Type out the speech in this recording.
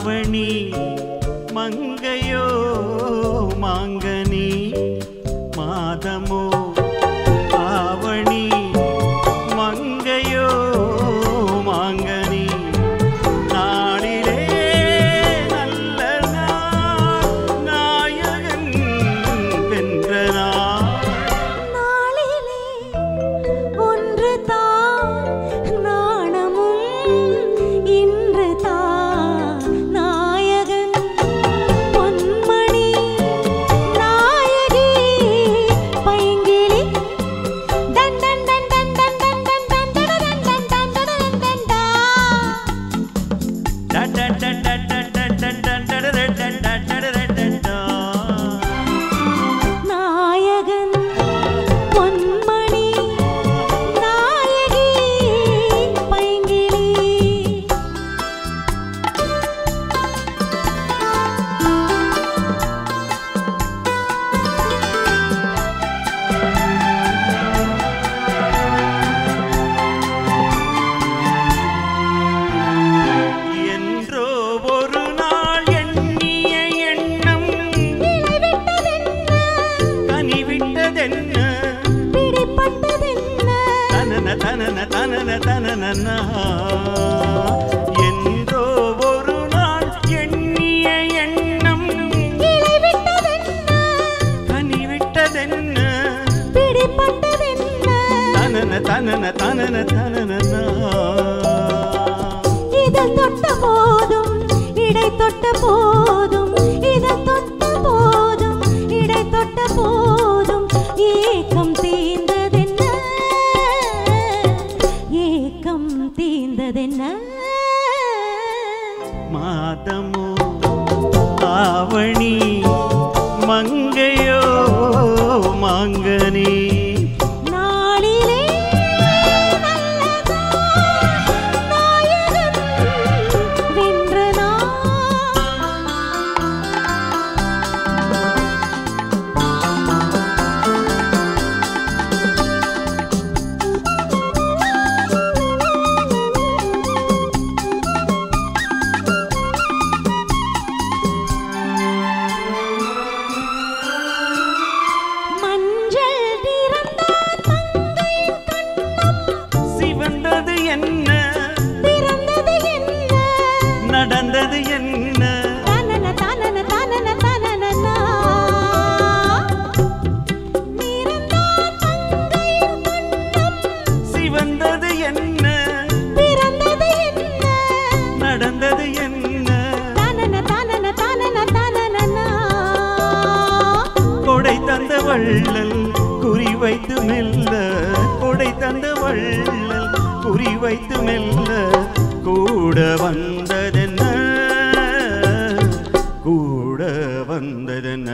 அவனி மங்கையோ மாங்கனி மாதமோ ஆவணி மங்கையோ மாங்கனி நாளிலே நல்ல நாள் நாயகன் வென்ற நாளிலே ஒன்று தான் நாணமும் இன்று தான் நாயகன் பொன்மணி நாயகி பைங்கிளி டன் டன் டன் டன் டன் டன் டன் டன் டன் டன் டன் டன் நாயகன் பொன்மணி நாயகி பைங்கிளி என்றோ ஒரு நாள் எண்ணிய எண்ணம் கனிவிட்டதென்ன பிடிப்பட்டதென்ன தனன தனன தனன தனன என்றோ ஒரு நாள் எண்ணிய எண்ணம் கனிவிட்டதென்ன பிடிப்பட்டதென்ன தனன தனன தனன தனன இதழ் தொட்ட போதும் இடை தொட்ட போதும் இதழ் தொட்ட போதும் இடை தொட்ட போதும் ஏக்கம் தீர்ந்ததென்ன ஏக்கம் தீர்ந்ததென்ன மாதமோ ஆவணி மங்கையோ மாங்கனி நாளிலே நல்ல நாயகன் வென்ற மஞ்சள் திறந்தார் மங்கையின் கண்ணம் சிவந்தது என்ன பிறந்தது என்ன நடந்தது என்ன தனன தனன தனன தனனனா நிறந்தார் மங்கையின் கண்ணம் சிவந்தது என்ன பிறந்தது என்ன நடந்தது என்ன தனன தனன தனன தனனனா கொடை தந்த வள்ளல் குறி வைத்து மெல்ல கொடை தந்த வள்ளல் குறி வைத்து மெல்ல கூட வந்ததென்ன கூட வந்ததென்ன